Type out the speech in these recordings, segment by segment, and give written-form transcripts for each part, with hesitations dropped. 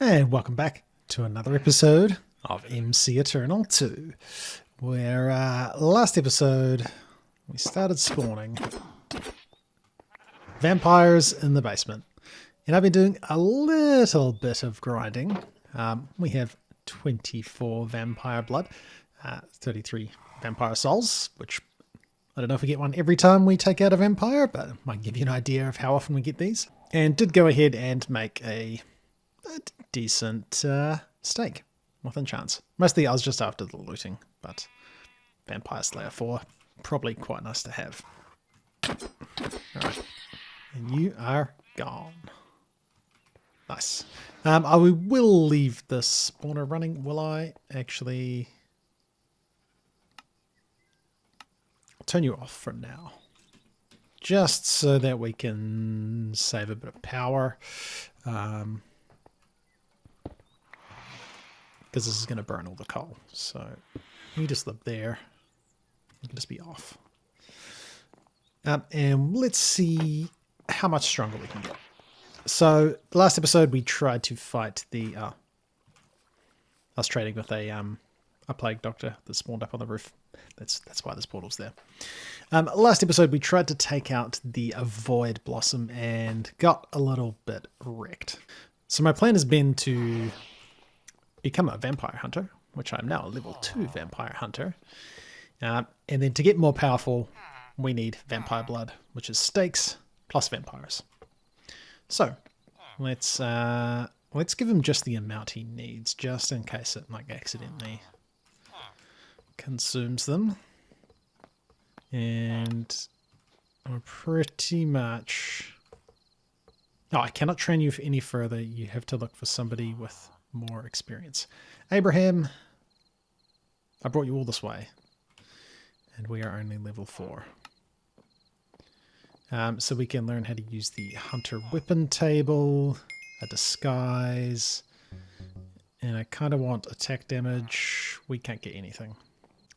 And welcome back to another episode of MCEternal 2, where last episode we started spawning vampires in the basement. And I've been doing a little bit of grinding. We have 24 vampire blood, 33 vampire souls, which I don't know if we get one every time we take out a vampire, but it might give you an idea of how often we get these. And did go ahead and make a decent steak within chance. Mostly I was just after the looting, but Vampire Slayer 4, probably quite nice to have. Alright, and you are gone. Nice. I will leave the spawner running. Will I actually turn you off for now? Just so that we can save a bit of power. Because this is going to burn all the coal. So you just live there. You can just be off. And let's see how much stronger we can get. So last episode we tried to fight the... I was trading with a plague doctor that spawned up on the roof. That's why this portal's there. Last episode we tried to take out the Void Blossom and got a little bit wrecked. So my plan has been to become a vampire hunter, which I'm now a level 2 vampire hunter. And then to get more powerful, we need vampire blood, which is steaks plus vampires. So let's give him just the amount he needs, just in case it like accidentally consumes them. And we're pretty much... Oh, I cannot train you any further. You have to look for somebody with more experience. Abraham, I brought you all this way. And we are only level 4. So we can learn how to use the hunter weapon table, a disguise, and I kind of want attack damage. We can't get anything.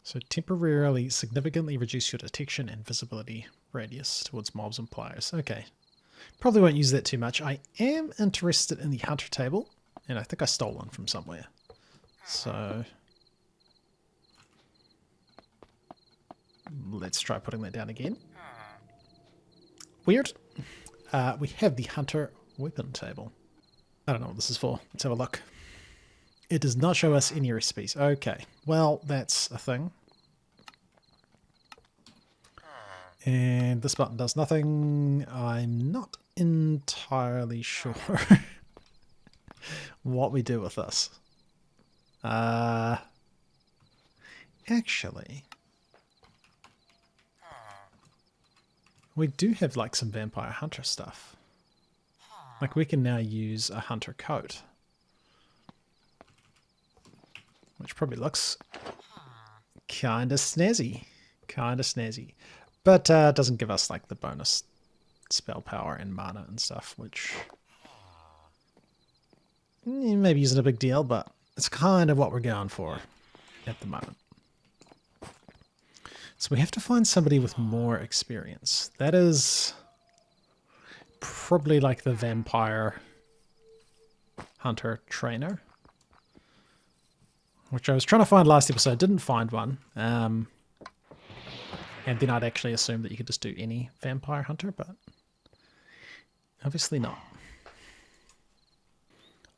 So temporarily, significantly reduce your detection and visibility radius towards mobs and players. Okay. Probably won't use that too much. I am interested in the hunter table, and I think I stole one from somewhere. So let's try putting that down again. Weird. We have the hunter weapon table. I don't know what this is for. Let's have a look. It does not show us any recipes. Okay, well, that's a thing. And this button does nothing. I'm not entirely sure what we do with this. Actually, we do have like some vampire hunter stuff. Like we can now use a hunter coat, which probably looks kind of snazzy. But doesn't give us like the bonus spell power and mana and stuff, which maybe isn't a big deal, but it's kind of what we're going for at the moment. So we have to find somebody with more experience. That is probably like the vampire hunter trainer, which I was trying to find last episode. Didn't find one. And then I'd actually assume that you could just do any vampire hunter, but obviously not.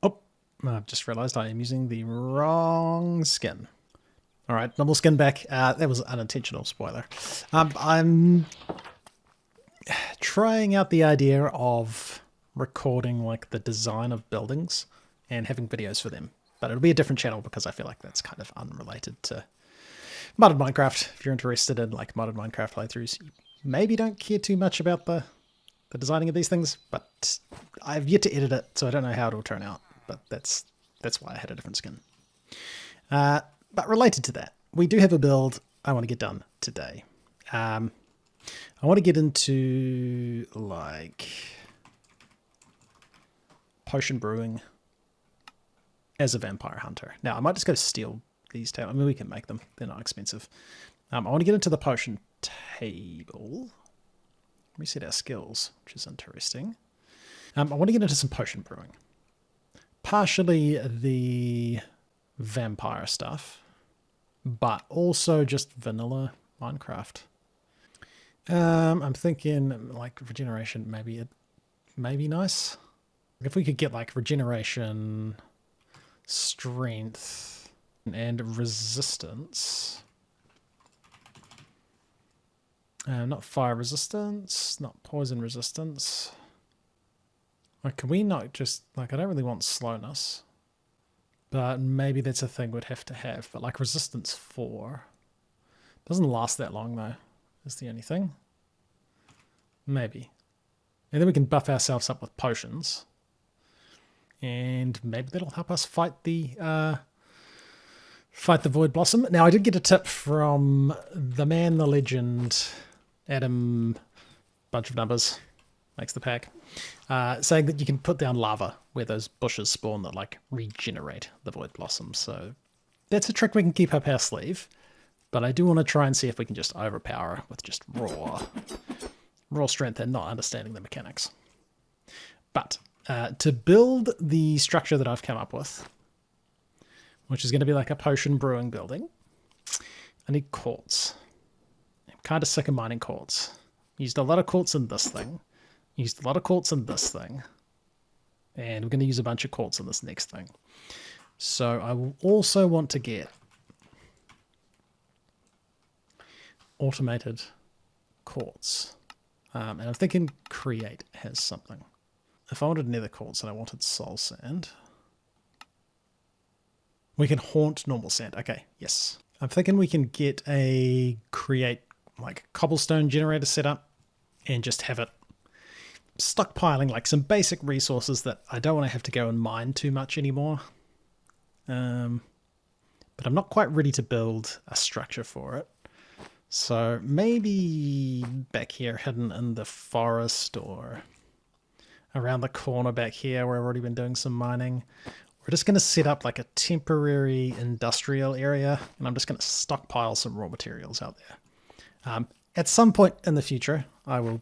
Oh, I've just realized I am using the wrong skin. All right, normal skin back. That was an unintentional spoiler. I'm trying out the idea of recording like the design of buildings and having videos for them. But it'll be a different channel because I feel like that's kind of unrelated to modded Minecraft. If you're interested in like modded Minecraft playthroughs, you maybe don't care too much about the designing of these things, but I've yet to edit it, so I don't know how it'll turn out. But that's why I had a different skin. But related to that, we do have a build I want to get done today. I want to get into like potion brewing as a vampire hunter. Now I might just go steal these tables. I mean, we can make them. They're not expensive. I want to get into the potion table. Reset our skills, which is interesting. I want to get into some potion brewing. partially the vampire stuff, but also just vanilla Minecraft. I'm thinking like regeneration, maybe it may be nice. If we could get like regeneration, strength, and resistance. Not fire resistance, not poison resistance. Like, can we not just, like, I don't really want slowness. But maybe that's a thing we'd have to have. But like resistance 4. Doesn't last that long though, is the only thing. Maybe. And then we can buff ourselves up with potions. And maybe that'll help us fight the Void Blossom. Now I did get a tip from the man, the legend, Adam, bunch of numbers, makes the pack, saying that you can put down lava where those bushes spawn that like regenerate the Void Blossom. So that's a trick we can keep up our sleeve. But I do want to try and see if we can just overpower with just raw strength and not understanding the mechanics. But to build the structure that I've come up with, which is going to be like a potion brewing building, I need quartz. I'm kind of sick of mining quartz. Used a lot of quartz in this thing. Used a lot of quartz in this thing. And we're going to use a bunch of quartz in this next thing. So I will also want to get automated quartz. And I'm thinking create has something. If I wanted nether quartz and I wanted soul sand, we can haunt normal sand. Okay, yes. I'm thinking we can get a create like cobblestone generator set up and just have it stockpiling like some basic resources that I don't want to have to go and mine too much anymore. But I'm not quite ready to build a structure for it. So maybe back here hidden in the forest or around the corner back here where I've already been doing some mining. We're just going to set up like a temporary industrial area, and I'm just going to stockpile some raw materials out there. At some point in the future, I will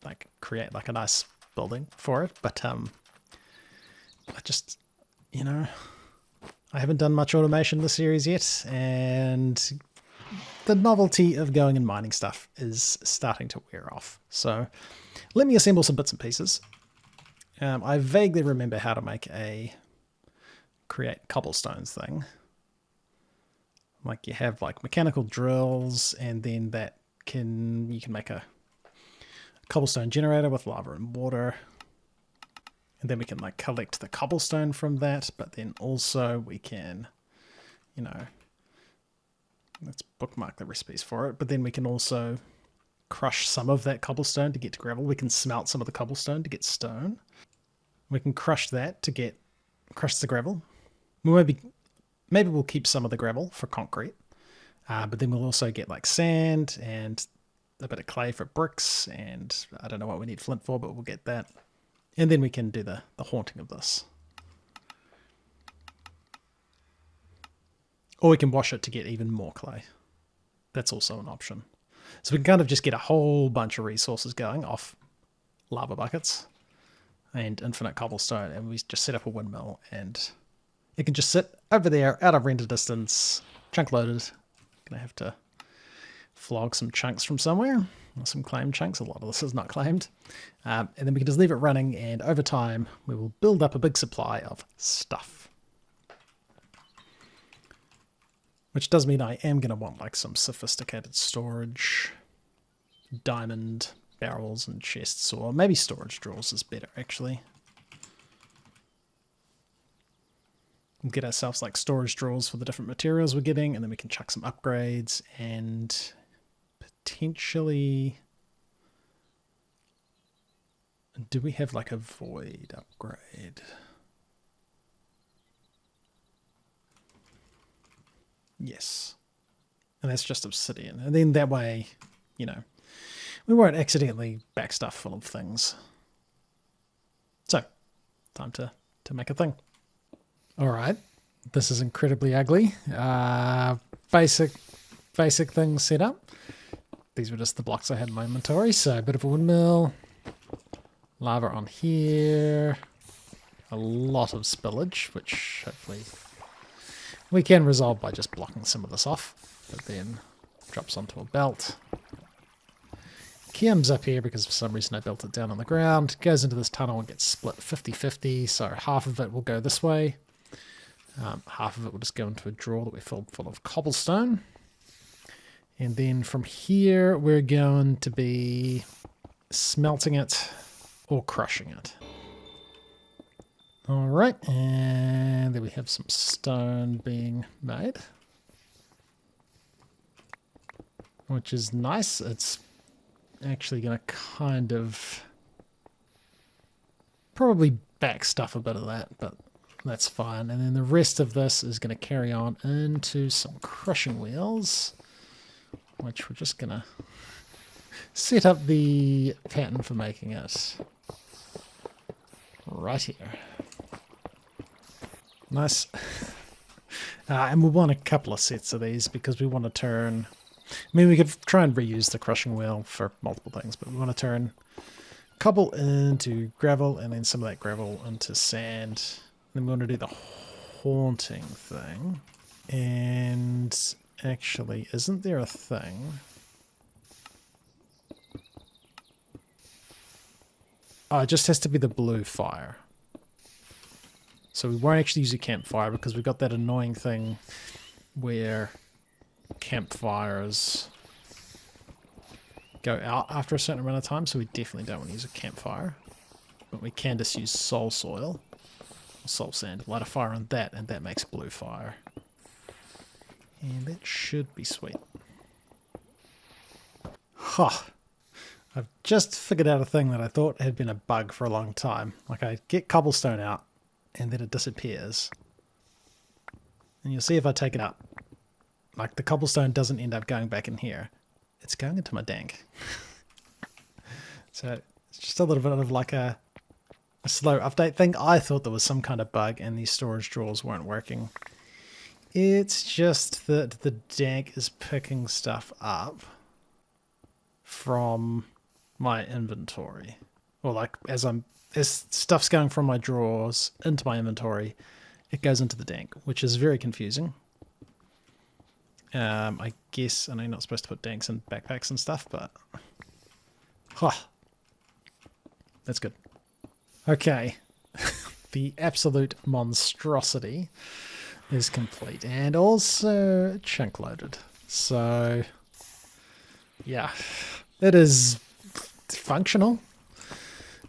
like create like a nice building for it, but I just, you know, I haven't done much automation in the series yet, and the novelty of going and mining stuff is starting to wear off. So let me assemble some bits and pieces. I vaguely remember how to make a create cobblestones thing. Like you have like mechanical drills, and then you can make a cobblestone generator with lava and water. And then we can like collect the cobblestone from that, but then also we can, you know, let's bookmark the recipes for it, but then we can also crush some of that cobblestone to get to gravel. We can smelt some of the cobblestone to get stone. We can crush that to crush the gravel. Maybe we'll keep some of the gravel for concrete, but then we'll also get like sand and a bit of clay for bricks, and I don't know what we need flint for, but we'll get that. And then we can do the haunting of this. Or we can wash it to get even more clay. That's also an option. So we can kind of just get a whole bunch of resources going off lava buckets and infinite cobblestone, and we just set up a windmill, and it can just sit over there out of render distance, chunk loaded. Gonna have to flog some chunks from somewhere, or some claimed chunks. A lot of this is not claimed. And then we can just leave it running, and over time we will build up a big supply of stuff. Which does mean I am going to want like some sophisticated storage, diamond barrels and chests, or maybe storage drawers is better actually. We'll get ourselves like storage drawers for the different materials we're getting, and then we can chuck some upgrades and potentially... Do we have like a void upgrade? Yes. And that's just obsidian. And then that way, you know, we won't accidentally back stuff full of things. So, time to make a thing. All right. This is incredibly ugly. Basic things set up. These were just the blocks I had in my inventory. So a bit of a windmill. Lava on here. a lot of spillage, which hopefully we can resolve by just blocking some of this off. But then drops onto a belt. Comes up here because for some reason I built it down on the ground. Goes into this tunnel and gets split 50-50, so half of it will go this way. Half of it will just go into a drawer that we filled full of cobblestone. And then from here we're going to be smelting it or crushing it. Alright, and then we have some stone being made. Which is nice. It's actually going to kind of probably back stuff a bit of that, but that's fine. And then the rest of this is going to carry on into some crushing wheels, which we're just going to set up the pattern for making it right here. Nice. And we want a couple of sets of these because we want to turn... I mean, we could try and reuse the crushing wheel for multiple things, but we want to turn cobble into gravel and then some of that gravel into sand. Then we want to do the haunting thing. And actually, isn't there a thing? Oh, it just has to be the blue fire. So we won't actually use a campfire because we've got that annoying thing where campfires go out after a certain amount of time, so we definitely don't want to use a campfire. But we can just use soul soil, or soul sand, light a fire on that, and that makes blue fire. And that should be sweet. Ha! I've just figured out a thing that I thought had been a bug for a long time. Like, I get cobblestone out, and then it disappears. And you'll see if I take it up. Like, the cobblestone doesn't end up going back in here. It's going into my dank. So, it's just a little bit of like a slow update thing. I thought there was some kind of bug and these storage drawers weren't working. It's just that the dank is picking stuff up from my inventory. Or like, as stuff's going from my drawers into my inventory, it goes into the dank, which is very confusing. I guess I know you're not supposed to put danks in backpacks and stuff, but that's good. Okay, the absolute monstrosity is complete and also chunk loaded. So yeah, it is functional.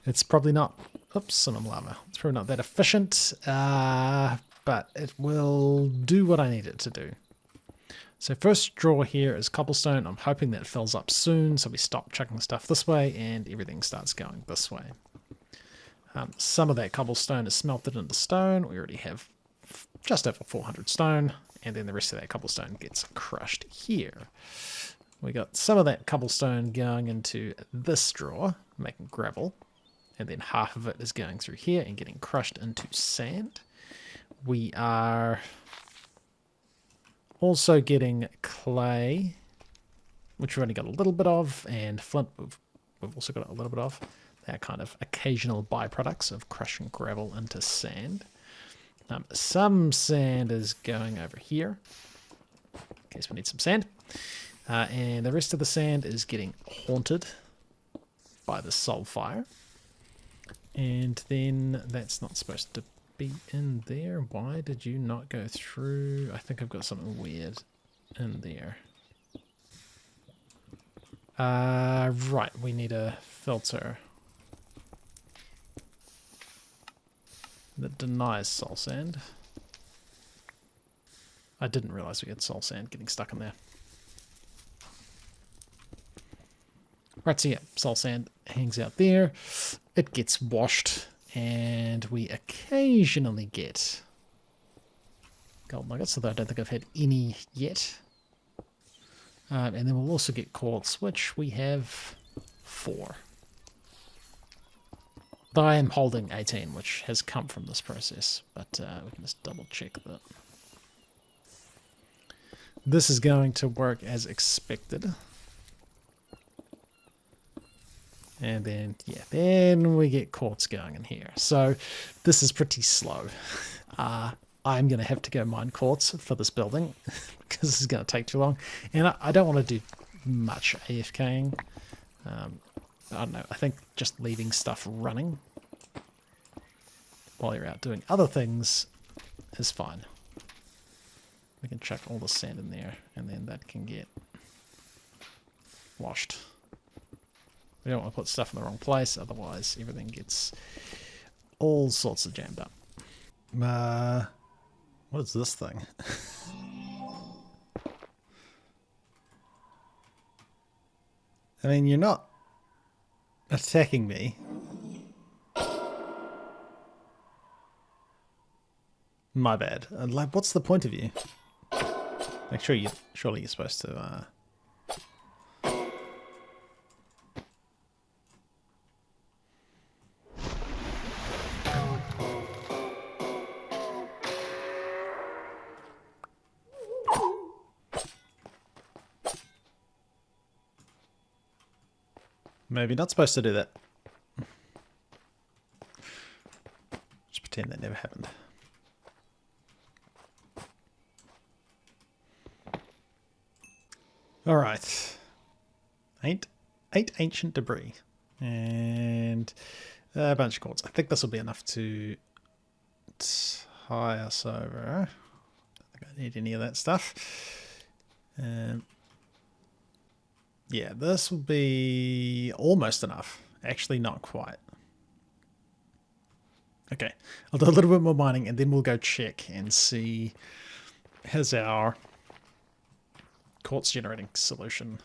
It's probably not, oops, some lava. It's probably not that efficient, but it will do what I need it to do. So first drawer here is cobblestone. I'm hoping that fills up soon, so we stop chucking stuff this way and everything starts going this way. Some of that cobblestone is smelted into stone. We already have just over 400 stone, and then the rest of that cobblestone gets crushed here. We got some of that cobblestone going into this drawer, making gravel, and then half of it is going through here and getting crushed into sand. We are also getting clay, which we've only got a little bit of, and flint we've also got a little bit of. They're kind of occasional byproducts of crushing gravel into sand. Some sand is going over here, in case we need some sand. And the rest of the sand is getting haunted by the soul fire. And then that's not supposed to be in there. Why did you not go through? I think I've got something weird in there. Right, we need a filter that denies soul sand. I didn't realize we had soul sand getting stuck in there. Right, so yeah, soul sand hangs out there. It gets washed, and we occasionally get gold nuggets, although I don't think I've had any yet. And then we'll also get quartz, which we have 4. But I am holding 18, which has come from this process, but we can just double check that. This is going to work as expected. And then, yeah, then we get quartz going in here. So this is pretty slow. I'm going to have to go mine quartz for this building because this is going to take too long. And I don't want to do much AFKing. I don't know. I think just leaving stuff running while you're out doing other things is fine. We can chuck all the sand in there and then that can get washed. We don't want to put stuff in the wrong place, otherwise everything gets all sorts of jammed up. What is this thing? I mean, you're not attacking me. My bad. Like, what's the point of you? Like, surely you're supposed to, maybe not supposed to do that. Just pretend that never happened. Alright. Eight ancient debris. And a bunch of quartz. I think this will be enough to tie us over. I don't need any of that stuff. Yeah, this will be almost enough. Actually, not quite. Okay, I'll do a little bit more mining and then we'll go check and see has our quartz generating solution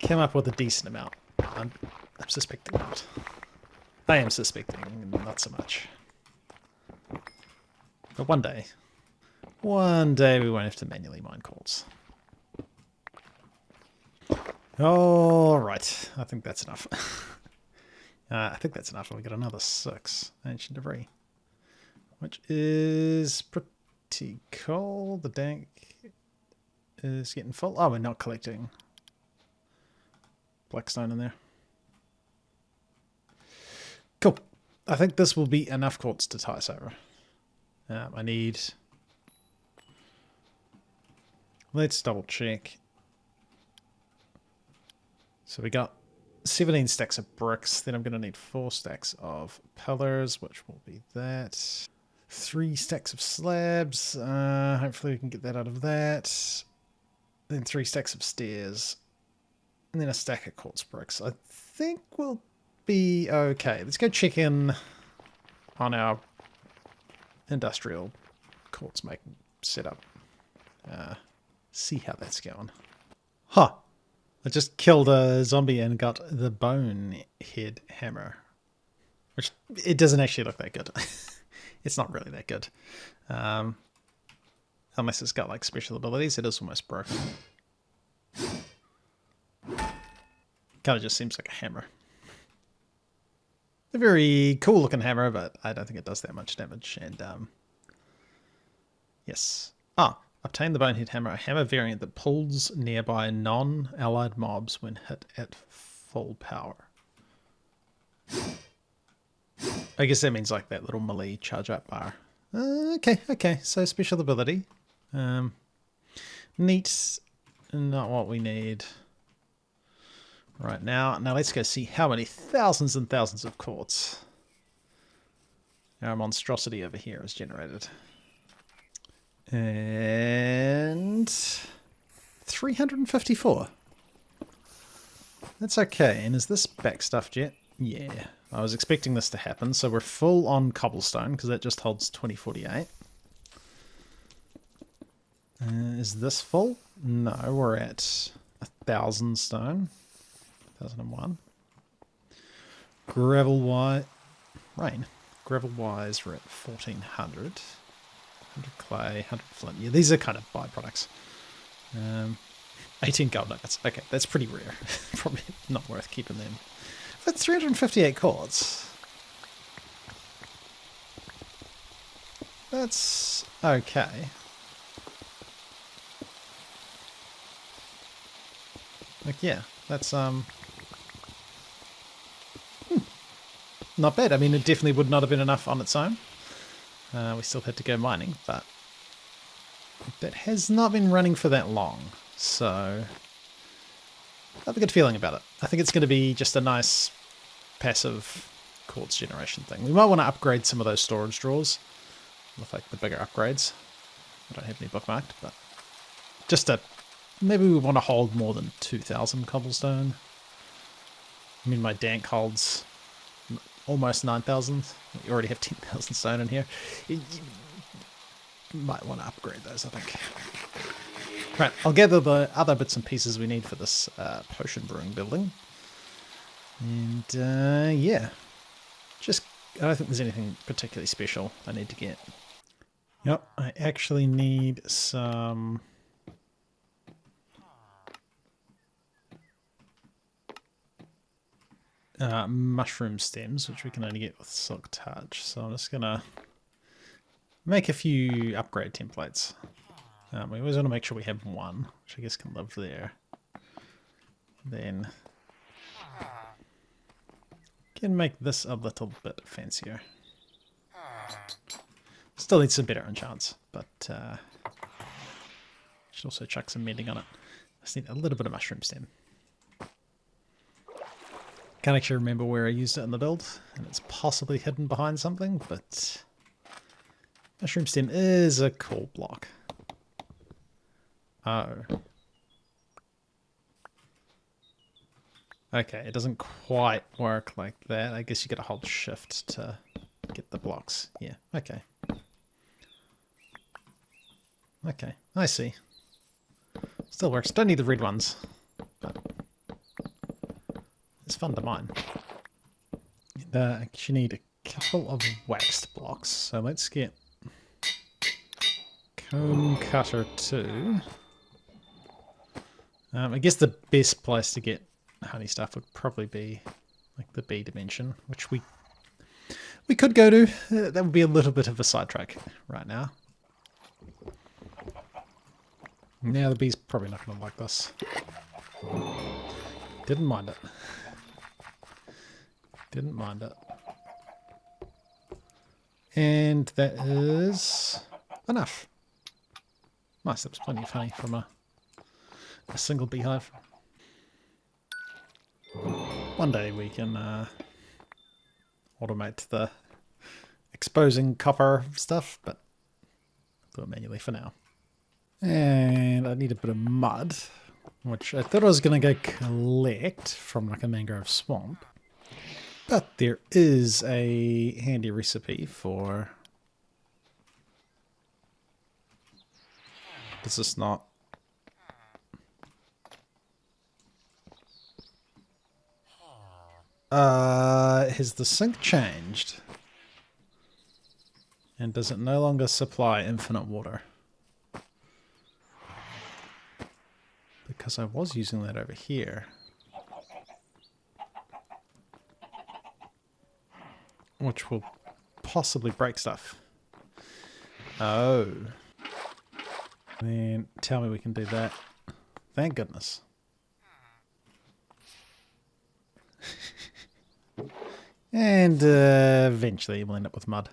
come up with a decent amount. I'm suspecting not. I am suspecting not so much. But one day we won't have to manually mine quartz. All right, I think that's enough. I think that's enough. We got another 6 ancient debris, which is pretty cool. The tank is getting full. Oh, we're not collecting blackstone in there. Cool. I think this will be enough quartz to tie us over. I need... Let's double check. So we got 17 stacks of bricks. Then I'm going to need 4 stacks of pillars, which will be that. 3 stacks of slabs. Hopefully we can get that out of that. Then 3 stacks of stairs. And then a stack of quartz bricks. I think we'll be okay. Let's go check in on our industrial quartz making setup. See how that's going. Huh. I just killed a zombie and got the bone head hammer. Which, it doesn't actually look that good. It's not really that good. Unless it's got like special abilities, it is almost broken. Kind of just seems like a hammer. A very cool looking hammer, but I don't think it does that much damage. And yes. Obtain the bonehead hammer, a hammer variant that pulls nearby non-allied mobs when hit at full power. I guess that means like that little melee charge up bar. Okay. So special ability. Neat. Not what we need right now. Now let's go see how many thousands and thousands of quartz our monstrosity over here has generated. And 354. That's okay. And is this backstuffed yet? Yeah. I was expecting this to happen. So we're full on cobblestone because that just holds 2048. Is this full? No, we're at 1,000 stone. 1,001. Gravel wise. Gravel wise, we're at 1,400. 100 clay, 100 flint. Yeah, these are kind of byproducts. 18 gold nuggets. Okay, that's pretty rare. Probably not worth keeping them. But 358 quartz. That's okay. Like, yeah, that's not bad. I mean, it definitely would not have been enough on its own. We still had to go mining, but that has not been running for that long. So I have a good feeling about it. I think it's going to be just a nice passive quartz generation thing. We might want to upgrade some of those storage drawers with like the bigger upgrades. I don't have any bookmarked, but just to, maybe we want to hold more than 2,000 cobblestone. I mean, my dank holds almost 9,000. We already have 10,000 stone in here. You might want to upgrade those, I think. Right, I'll gather the other bits and pieces we need for this potion brewing building. And yeah, just, I don't think there's anything particularly special I need to get. Yep, I actually need some mushroom stems, which we can only get with silk touch. So I'm just gonna make a few upgrade templates. We always want to make sure we have one, which I guess can live there. Then can make this a little bit fancier. Still needs some better enchants, but should also chuck some mending on it. I just need a little bit of mushroom stem. Can't actually remember where I used it in the build, and it's possibly hidden behind something, but mushroom stem is a cool block. Oh. Okay, it doesn't quite work like that. I guess you gotta hold shift to get the blocks. Yeah, okay. Okay, I see. Still works. Don't need the red ones, but it's fun to mine. I actually need a couple of waxed blocks, so let's get Comb Cutter 2. I guess the best place to get honey stuff would probably be like the B dimension, which we could go to. That would be a little bit of a sidetrack right now. Now the bee's probably not going to like this. Didn't mind it. Didn't mind it. And that is enough. Nice, that was plenty of honey from a single beehive. One day we can automate the exposing copper stuff, but I'll do it manually for now. And I need a bit of mud, which I thought I was going to go collect from like a mangrove swamp. But there is a handy recipe for... Does this not... has the sink changed? And does it no longer supply infinite water? Because I was using that over here. Which will possibly break stuff. Oh. Then tell me we can do that. Thank goodness. And eventually we'll end up with mud.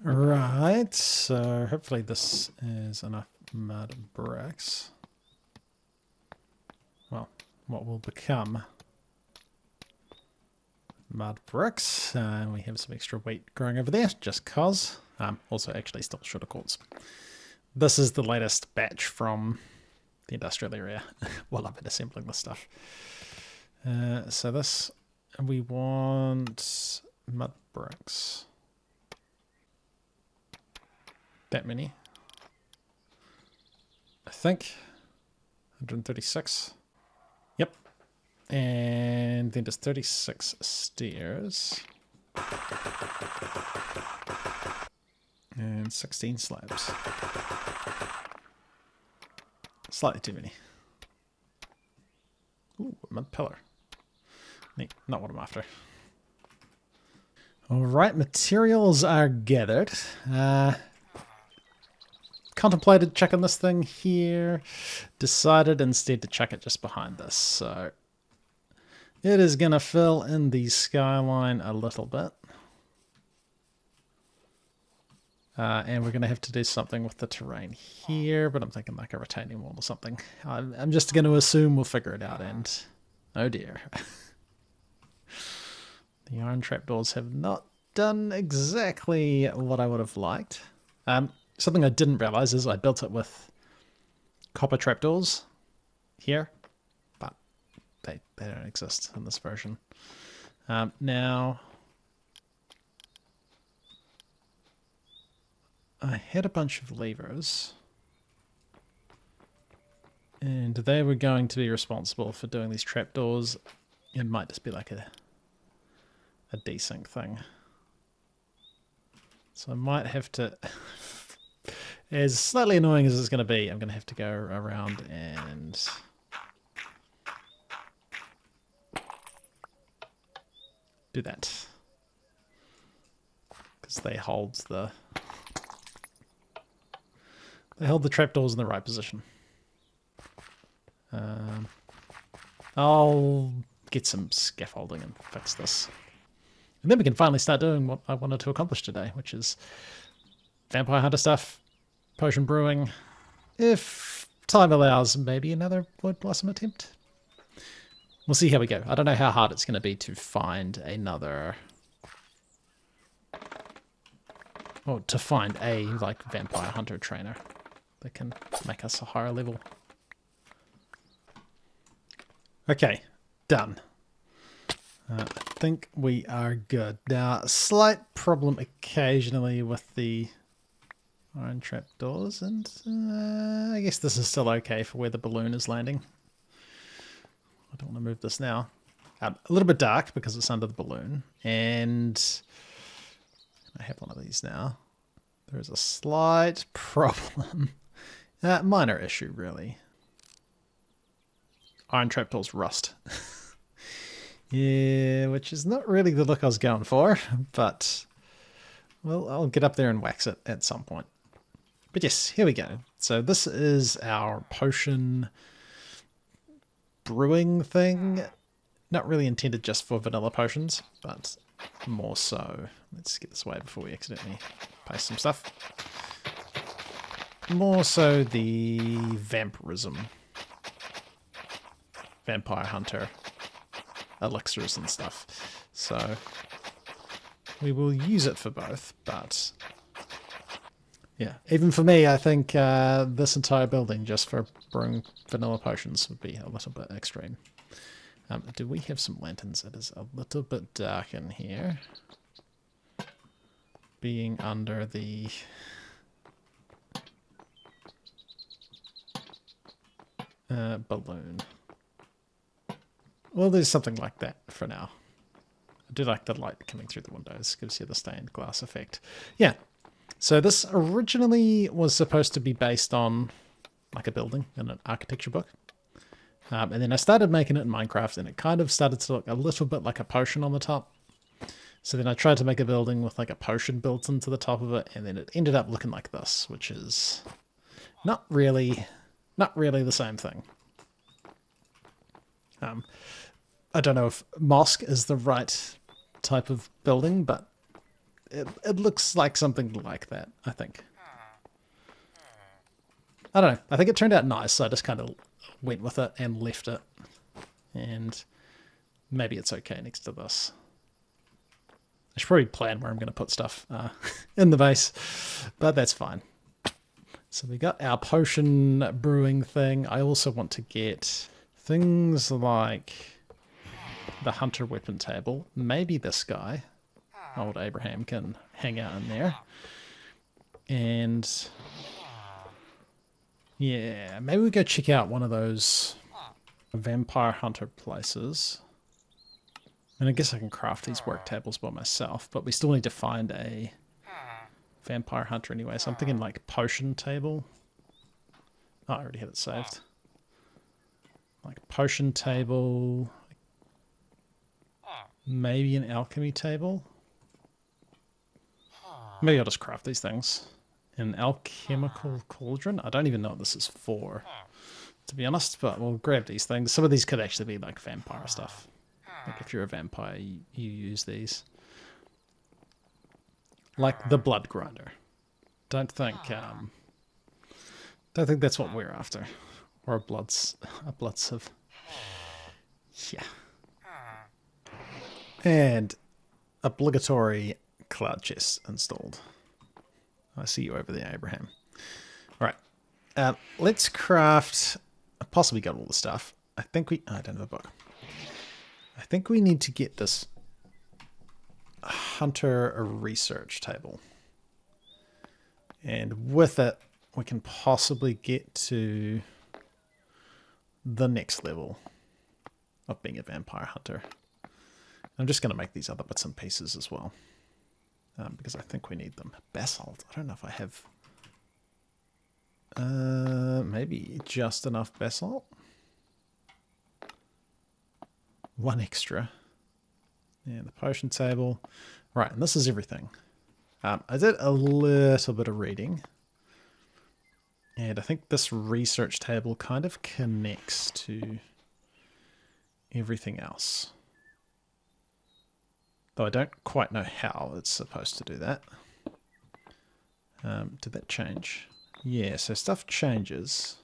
Right, so hopefully this is enough mud bricks. Well, what will become mud bricks. We have some extra wheat growing over there, just cause. Also actually still short of quartz. This is the latest batch from the industrial area while I've been assembling this stuff. So this, we want mud bricks. That many. I think. 136. Yep. And then there's 36 stairs. And 16 slabs. Slightly too many. Ooh, a mud pillar. Neat, not what I'm after. Alright, materials are gathered. Contemplated chucking this thing here. Decided instead to chuck it just behind this. So It is going to fill in the skyline a little bit. And we're going to have to do something with the terrain here, but I'm thinking like a retaining wall or something. I'm just going to assume we'll figure it out, and oh dear. The iron trapdoors have not done exactly what I would have liked. Something I didn't realize is I built it with copper trapdoors here, but they don't exist in this version. Now, I had a bunch of levers, and they were going to be responsible for doing these trapdoors. It might just be like a desync thing. So I might have to, as slightly annoying as it's going to be, I'm going to have to go around and do that. Because they hold the trapdoors in the right position. I'll get some scaffolding and fix this. And then we can finally start doing what I wanted to accomplish today, which is vampire hunter stuff, potion brewing. If time allows, maybe another wood blossom attempt. We'll see how we go. I don't know how hard it's going to be to find another, or to find a like vampire hunter trainer that can make us a higher level. Okay, done. I think we are good. Now, slight problem occasionally with the iron trapdoors, and I guess this is still okay for where the balloon is landing. I don't want to move this now. A little bit dark because it's under the balloon, and I have one of these now. There is a slight problem. Minor issue, really. Iron trapdoors rust. Yeah, which is not really the look I was going for, but well, I'll get up there and wax it at some point. But yes, here we go. So this is our potion brewing thing. Not really intended just for vanilla potions, but more so. Let's get this away before we accidentally paste some stuff. More so the vampirism. Vampire hunter elixirs and stuff. So we will use it for both, but yeah, even for me, I think this entire building just for brewing vanilla potions would be a little bit extreme. Do we have some lanterns? It is a little bit dark in here. Being under the balloon. Well, there's something like that for now. I do like the light coming through the windows. Gives you the stained glass effect. Yeah. So this originally was supposed to be based on like a building in an architecture book. And then I started making it in Minecraft, and it kind of started to look a little bit like a potion on the top. So then I tried to make a building with like a potion built into the top of it, and then it ended up looking like this, which is not really the same thing. I don't know if mosque is the right type of building, but it looks like something like that, I think. I don't know. I think it turned out nice, so I just kind of went with it and left it. And maybe it's okay next to this. I should probably plan where I'm going to put stuff in the base, but that's fine. So we got our potion brewing thing. I also want to get things like the hunter weapon table. Maybe this guy, old Abraham, can hang out in there. And yeah, maybe we go check out one of those vampire hunter places. And I guess I can craft these work tables by myself, but we still need to find a vampire hunter anyway. So I'm thinking like potion table. Oh, I already had it saved. Like potion table. Maybe an alchemy table. Maybe I'll just craft these things. An alchemical cauldron. I don't even know what this is for, to be honest, but we'll grab these things. Some of these could actually be like vampire stuff. Like if you're a vampire, you use these. Like the blood grinder. Don't think that's what we're after. Or a blood sieve. Yeah. And obligatory cloud chest installed. I see you over there, Abraham. All right. Let's craft... I possibly got all the stuff. I don't have a book. I think we need to get this hunter research table. And with it, we can possibly get to the next level of being a vampire hunter. I'm just going to make these other bits and pieces as well. Because I think we need them. Basalt. I don't know if I have... maybe just enough basalt. One extra. And the potion table. Right, and this is everything. I did a little bit of reading. And I think this research table kind of connects to everything else. Though I don't quite know how it's supposed to do that. Did that change? Yeah, so stuff changes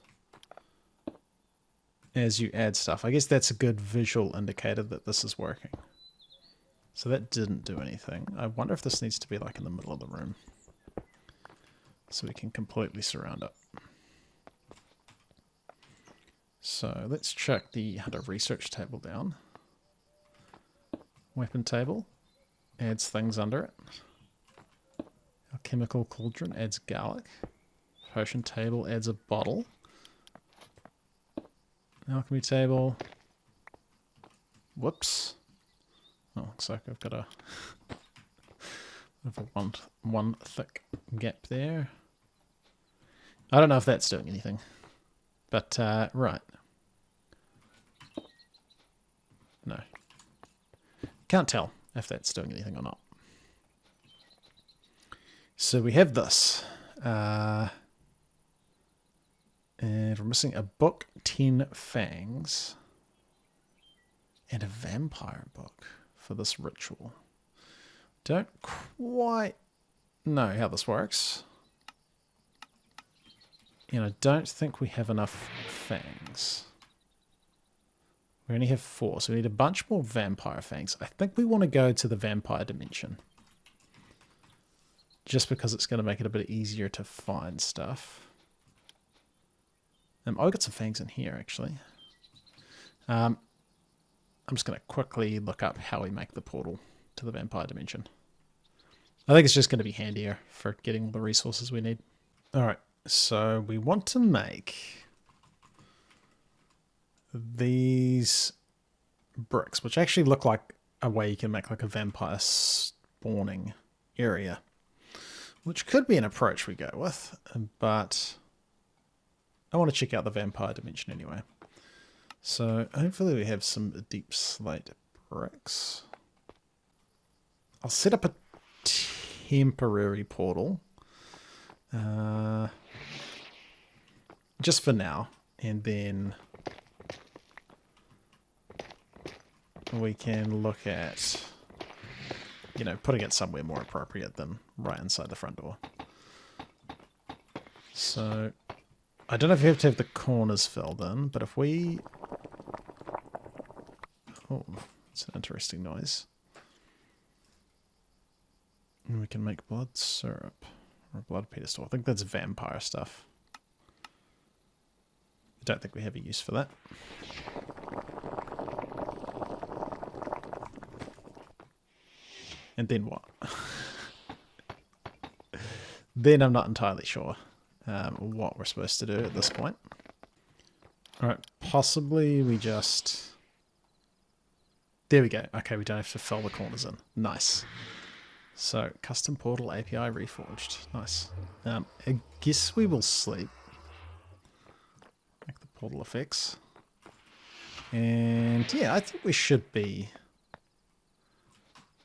as you add stuff. I guess that's a good visual indicator that this is working. So that didn't do anything. I wonder if this needs to be like in the middle of the room. So we can completely surround it. So let's chuck the hunter research table down. Weapon table adds things under it. Our chemical cauldron adds garlic. Potion table adds a bottle. Alchemy table. Whoops. Oh, looks like I've got a one thick gap there. I don't know if that's doing anything. But, right. No. Can't tell if that's doing anything or not. So we have this. And we're missing a book, 10 fangs, and a vampire book for this ritual. Don't quite know how this works. And I don't think we have enough fangs. We only have 4, so we need a bunch more vampire fangs. I think we want to go to the vampire dimension. Just because it's going to make it a bit easier to find stuff. Oh, I got some fangs in here, actually. I'm just going to quickly look up how we make the portal to the vampire dimension. I think it's just going to be handier for getting all the resources we need. Alright, so we want to make these bricks, which actually look like a way you can make like a vampire spawning area. Which could be an approach we go with, but I want to check out the vampire dimension anyway. So hopefully we have some deep slate bricks. I'll set up a temporary portal. Just for now. And then we can look at, you know, putting it somewhere more appropriate than right inside the front door. So I don't know if you have to have the corners filled in, but if we... Oh, it's an interesting noise. And we can make blood syrup or blood pedestal. I think that's vampire stuff. I don't think we have a use for that. And then what? Then I'm not entirely sure what we're supposed to do at this point. Alright, possibly we just... There we go. Okay, we don't have to fill the corners in. Nice. So, custom portal API reforged. Nice. I guess we will sleep. Make the portal effects. And yeah, I think we should be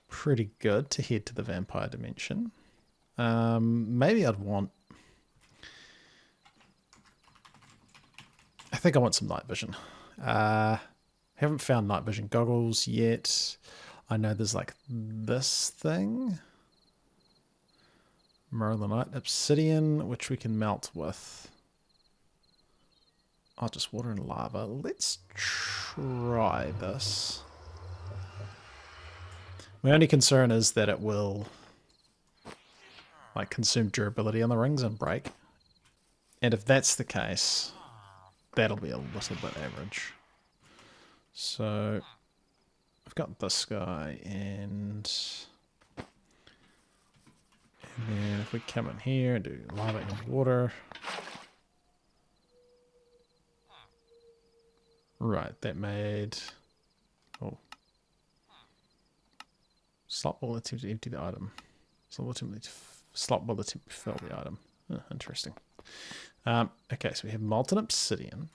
pretty good to head to the vampire dimension. Maybe I'd want... I think I want some night vision. Have Haven't found night vision goggles yet. I know there's like this thing. Merlinite obsidian, which we can melt with. Oh, just water and lava. Let's try this. My only concern is that it will like consume durability on the rings and break. And if that's the case, that'll be a little bit average. So I've got this guy, and then if we come in here and do lava and water. Right, that made... Oh. Slot will attempt to empty the item. So ultimately, slot will attempt to fill the item. Oh, interesting. Okay, so we have molten obsidian.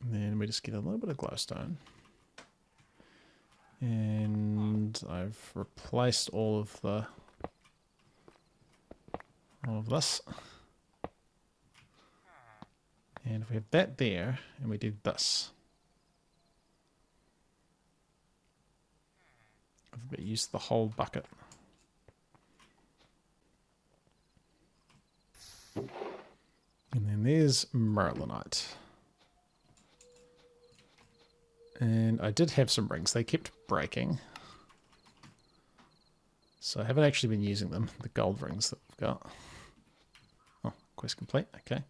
And then we just get a little bit of glowstone. And I've replaced all of this. And if we have that there, and we do this. I've used the whole bucket. And then there's Merlinite. And I did have some rings. They kept breaking. So I haven't actually been using them. The gold rings that we've got. Oh, quest complete. Okay.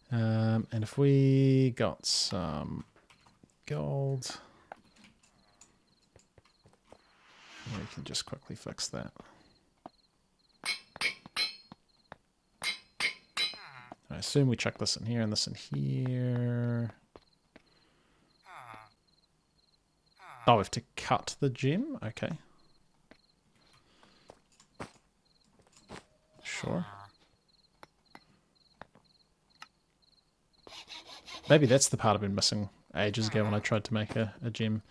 And if we got some gold, we can just quickly fix that. I assume we chuck this in here and this in here. Oh, we have to cut the gem? Okay. Sure. Maybe that's the part I've been missing ages ago when I tried to make a gem.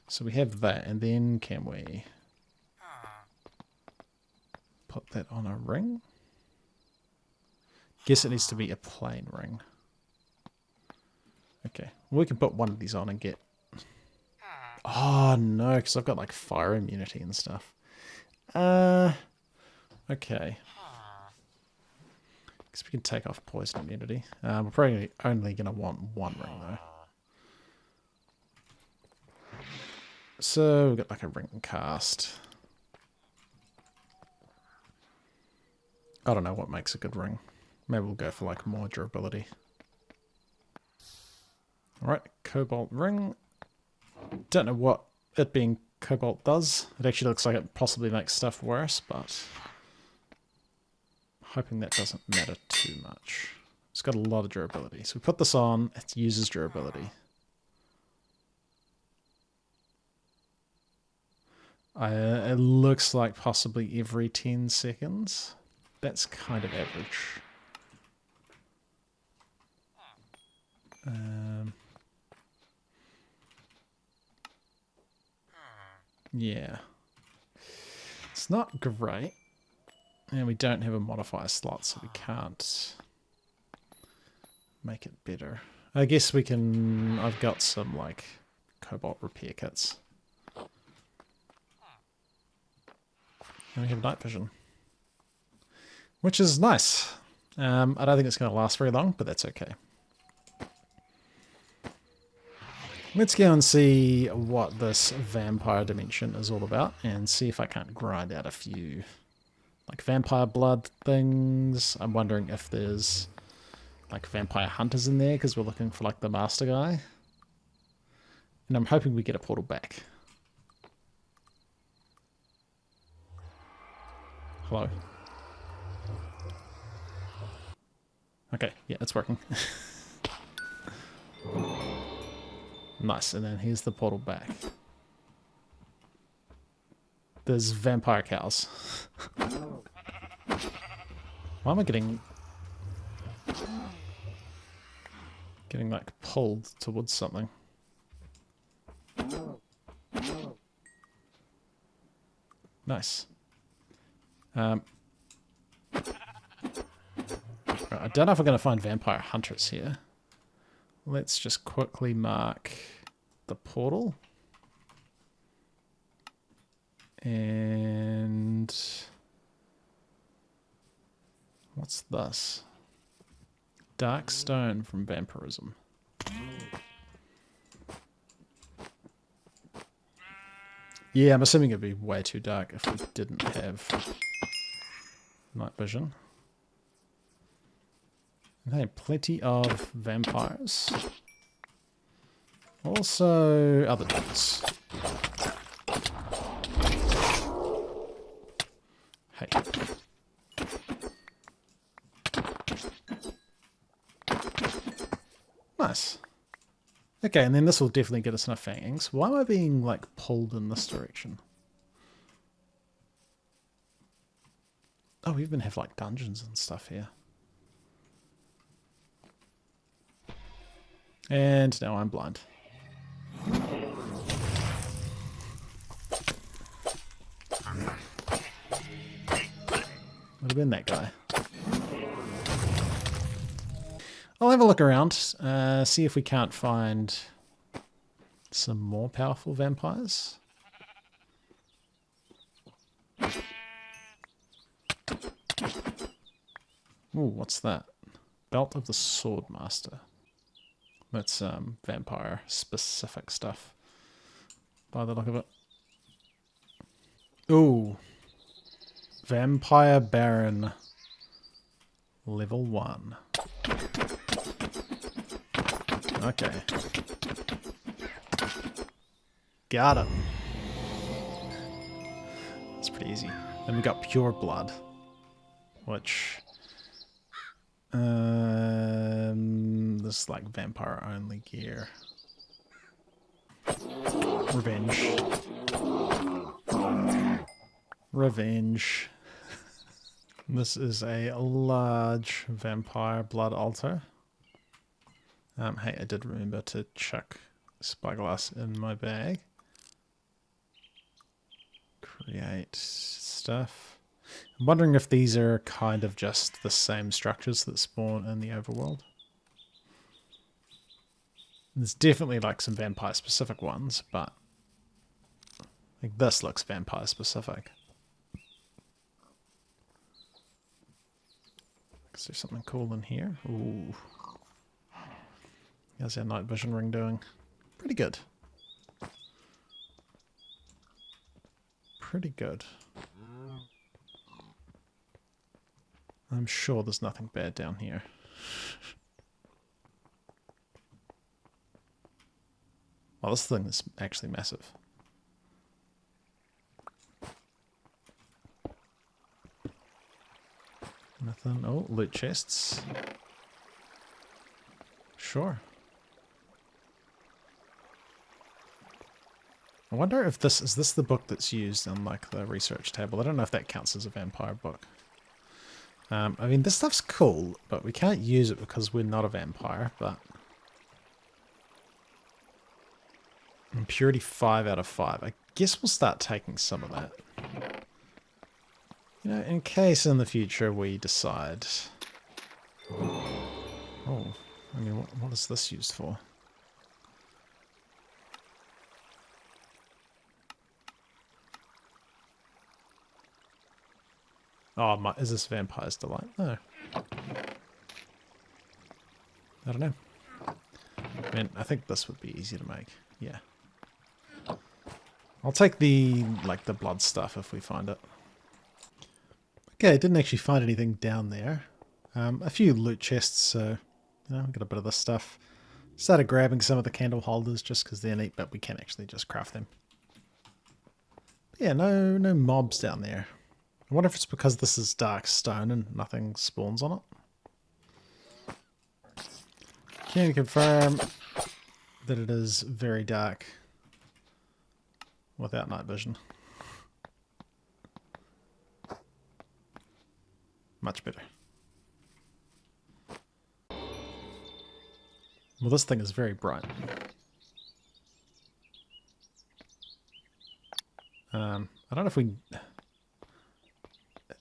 So we have that, and then can we put that on a ring? Guess it needs to be a plain ring. Okay, we can put one of these on and get... Oh no, because I've got like fire immunity and stuff. Okay. Guess we can take off poison immunity. We're probably only going to want one ring though. So we've got like a ring cast. I don't know what makes a good ring. Maybe we'll go for like more durability. Alright, cobalt ring. Don't know what it being cobalt does. It actually looks like it possibly makes stuff worse, but hoping that doesn't matter too much. It's got a lot of durability. So we put this on, it uses durability. It looks like possibly every 10 seconds. That's kind of average. Yeah. It's not great. And we don't have a modifier slot, so we can't make it better. I guess we can... I've got some, like, cobalt repair kits. And we have night vision. Which is nice. I don't think it's going to last very long, but that's okay. Let's go and see what this vampire dimension is all about and see if I can't grind out a few like vampire blood things. I'm wondering if there's like vampire hunters in there because we're looking for like the master guy. And I'm hoping we get a portal back. Hello. Okay, yeah, it's working. Nice, and then here's the portal back. There's vampire cows. Why am I getting like pulled towards something? Nice. I don't know if we're going to find vampire hunters here. let's just quickly mark the portal. And what's this? Dark stone from vampirism. Yeah, I'm assuming it'd be way too dark if we didn't have night vision. Okay, plenty of vampires. Also, other dudes. Hey. Nice. Okay, and then this will definitely get us enough fangs. Why am I being, like, pulled in this direction? Oh, we even have, like, dungeons and stuff here. And now I'm blind. Would have been that guy. I'll have a look around, see if we can't find some more powerful vampires. Ooh, what's that? Belt of the Swordmaster. That's vampire specific stuff by the look of it. Ooh. Vampire Baron level 1. Okay. Got it. That's pretty easy. Then we got Pure Blood, which this is like vampire only gear. Revenge. Revenge. This is a large vampire blood altar. Hey, I did remember to chuck spyglass in my bag. Create stuff. I'm wondering if these are kind of just the same structures that spawn in the overworld. There's definitely like some vampire specific ones, but like this looks vampire specific. Is there something cool in here? Ooh. How's our night vision ring doing? Pretty good. Pretty good. I'm sure there's nothing bad down here. Oh, this thing is actually massive. Nothing. Oh, loot chests. Sure. I wonder if this is the book that's used on like the research table. I don't know if that counts as a vampire book. I mean, this stuff's cool, but we can't use it because we're not a vampire, but impurity 5 out of 5. I guess we'll start taking some of that. You know, in case in the future we decide... Oh, I mean, what is this used for? Oh, is this Vampire's Delight? No. I don't know. I mean, I think this would be easy to make. Yeah. I'll take the blood stuff if we find it. Okay, I didn't actually find anything down there. A few loot chests, so you know, got a bit of this stuff. Started grabbing some of the candle holders just because they're neat, but we can actually just craft them. But yeah, no mobs down there. I wonder if it's because this is dark stone and nothing spawns on it. Can you confirm that it is very dark without night vision? Much better. Well, this thing is very bright. I don't know if we...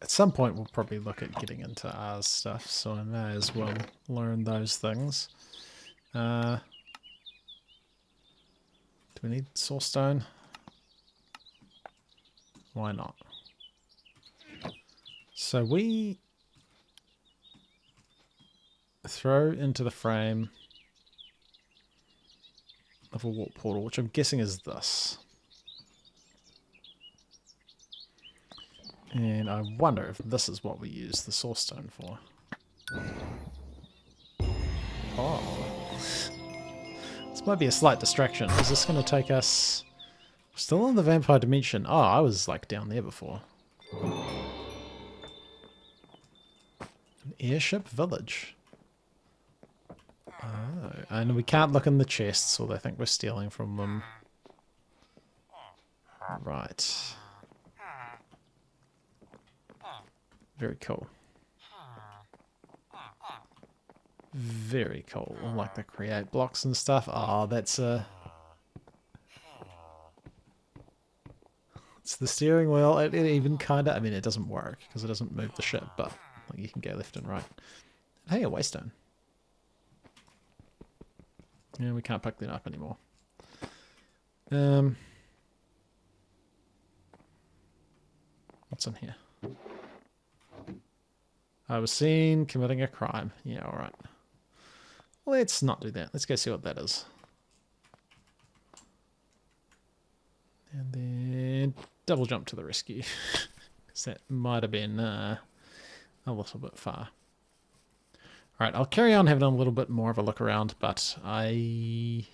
At some point we'll probably look at getting into R's stuff, so I may as well learn those things. Do we need source stone? Why not? So we throw into the frame of a warp portal, which I'm guessing is this. And I wonder if this is what we use the source stone for. Oh. This might be a slight distraction. Is this going to take us... Still in the vampire dimension. Oh, I was like down there before. An airship village. Oh, and we can't look in the chests or they think we're stealing from them. Right. Very cool. Very cool. I like the create blocks and stuff. Oh, that's a... It's the steering wheel. It even kind of... I mean, it doesn't work because it doesn't move the ship, but like, you can go left and right. Hey, a waystone. Yeah, we can't pick that up anymore. What's in here? I was seen committing a crime. Yeah, alright. Let's not do that. Let's go see what that is. And then double jump to the rescue. Because that might have been a little bit far. Alright, I'll carry on having a little bit more of a look around, but I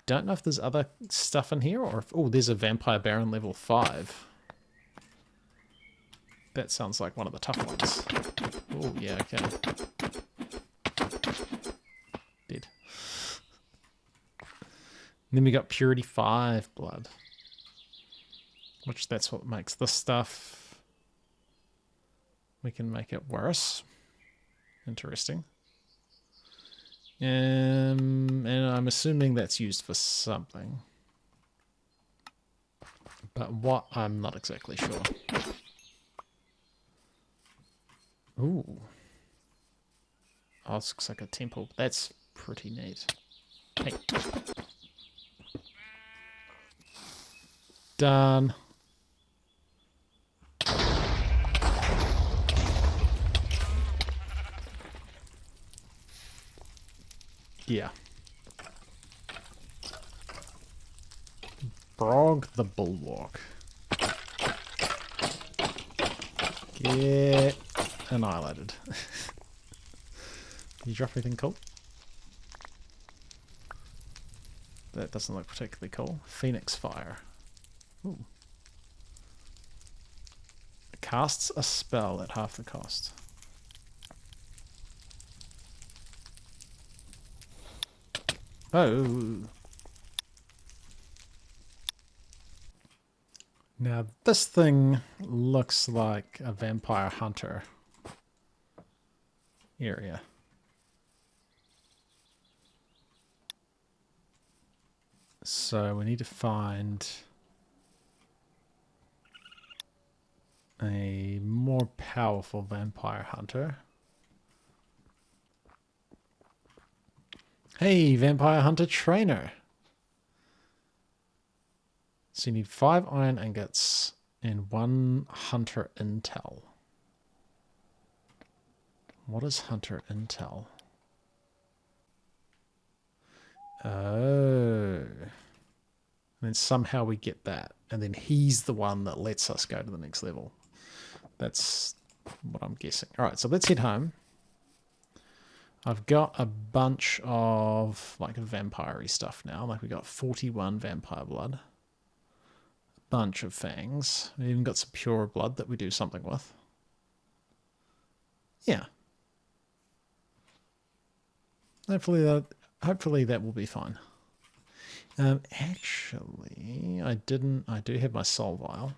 don't know if there's other stuff in here, or if... Oh, there's a Vampire Baron level 5. That sounds like one of the tough ones. Oh, yeah, okay. Dead. And then we got Purity 5 blood. Which that's what makes this stuff. We can make it worse. Interesting. And I'm assuming that's used for something. But what, I'm not exactly sure. Ooh. Oh, this looks like a temple. That's pretty neat. Hey. Done. Yeah. Brog the Bulwark. Get annihilated. Can you drop anything cool? That doesn't look particularly cool. Phoenix Fire. Ooh. It casts a spell at half the cost. Oh. Now this thing looks like a vampire hunter area. So we need to find a more powerful vampire hunter. Hey, vampire hunter trainer. So you need 5 iron ingots and 1 hunter intel. What is hunter intel? Oh. And then somehow we get that. And then he's the one that lets us go to the next level. That's what I'm guessing. Alright, so let's head home. I've got a bunch of like vampire-y stuff now. Like we got 41 vampire blood. A bunch of fangs. We even got some pure blood that we do something with. Yeah. Hopefully that will be fine. Actually, I do have my soul vial.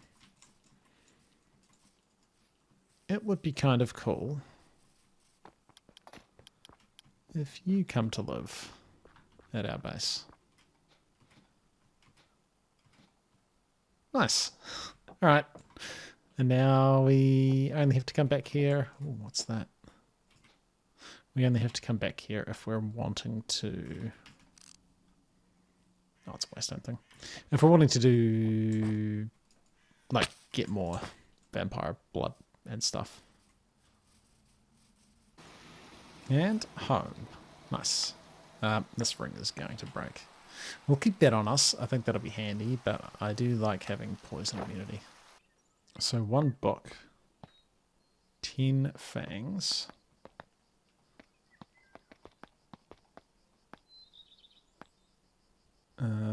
It would be kind of cool if you come to live at our base. Nice. Alright. And now we only have to come back here. Ooh, what's that? We only have to come back here if we're wanting to... Oh, it's a waystone thing. If we're wanting to do... like, get more vampire blood and stuff. And home. Nice. This ring is going to break. We'll keep that on us. I think that'll be handy, but I do like having poison immunity. So 1 book. 10 fangs.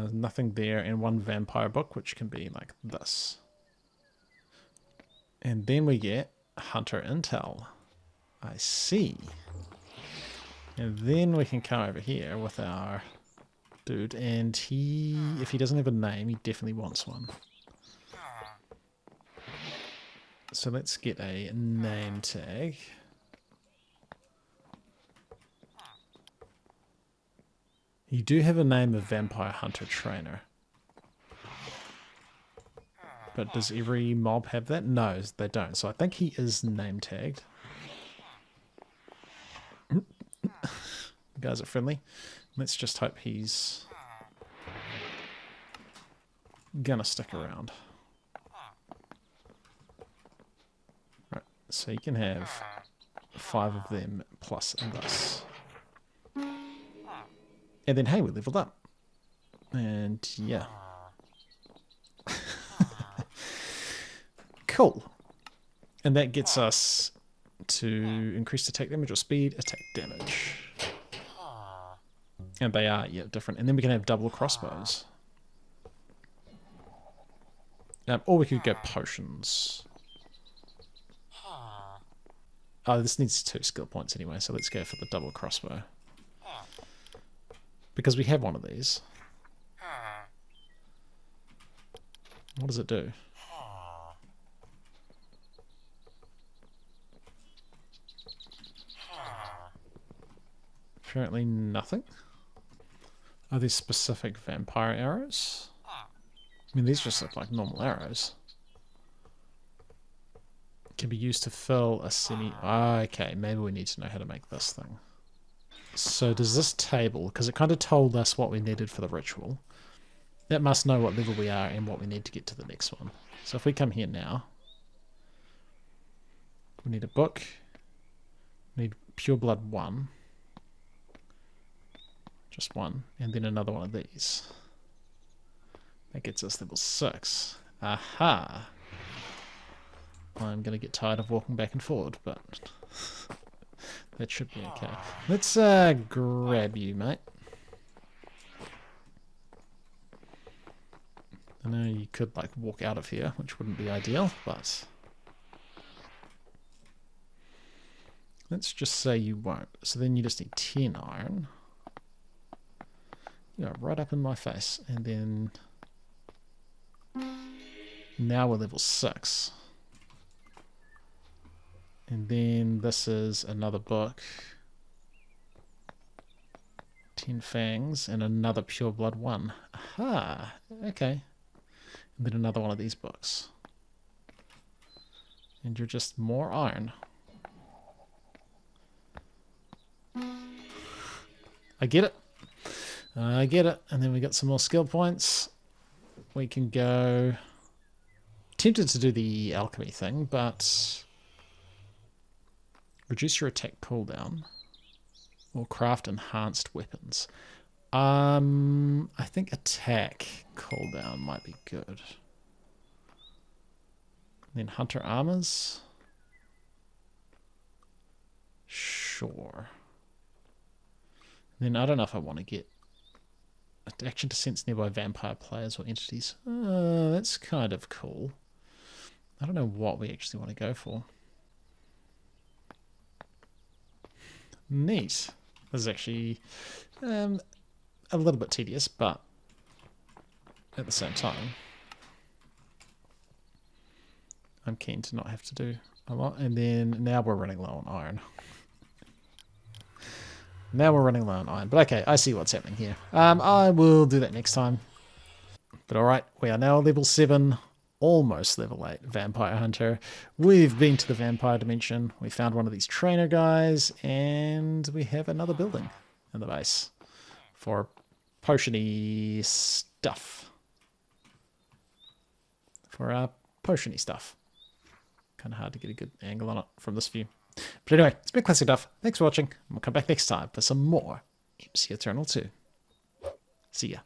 Nothing there, and 1 vampire book, which can be like this. And then we get Hunter Intel. I see. And then we can come over here with our dude, and he, if he doesn't have a name, he definitely wants one. So let's get a name tag. You do have a name of Vampire Hunter Trainer. But does every mob have that? No, they don't. So I think he is name tagged. You guys are friendly. Let's just hope he's gonna stick around. Right, so you can have 5 of them plus this. And then, hey, we leveled up. And, yeah. Cool. And that gets us to increase attack damage or speed, attack damage. And they are, yeah, different. And then we can have double crossbows. Or we could go potions. Oh, this needs 2 skill points anyway, so let's go for the double crossbow. Because we have one of these. What does it do? Apparently nothing. Are these specific vampire arrows? I mean, these just look like normal arrows. Can be used to fill a semi... Okay, maybe we need to know how to make this thing. So does this table, because it kind of told us what we needed for the ritual, that must know what level we are and what we need to get to the next one. So if we come here now, we need a book, we need pure blood 1, just 1, and then another one of these. That gets us level 6. Aha! I'm going to get tired of walking back and forward, but that should be okay. Let's grab you, mate. I know you could like walk out of here, which wouldn't be ideal, but let's just say you won't. So then you just need 10 iron. You know, right up in my face. And then now we're level 6. And then this is another book. 10 fangs and another pure blood 1. Aha, okay. And then another one of these books. And you're just more iron. I get it. I get it. And then we got some more skill points. We can go... Tempted to do the alchemy thing, but... Reduce your attack cooldown. Or craft enhanced weapons. I think attack cooldown might be good. Then hunter armors. Sure. Then I don't know if I want to get action to sense nearby vampire players or entities. That's kind of cool. I don't know what we actually want to go for. Neat. This is actually a little bit tedious, but at the same time, I'm keen to not have to do a lot. And then now we're running low on iron. Now we're running low on iron. But okay, I see what's happening here. I will do that next time. But alright, we are now level 7. almost level 8 vampire hunter. We've been to the vampire dimension. We found one of these trainer guys, and we have another building in the base for potiony stuff. For potiony stuff. Kind of hard to get a good angle on it from this view. But anyway, it's been ClassicDuff. Thanks for watching. We'll come back next time for some more MCEternal 2. See ya.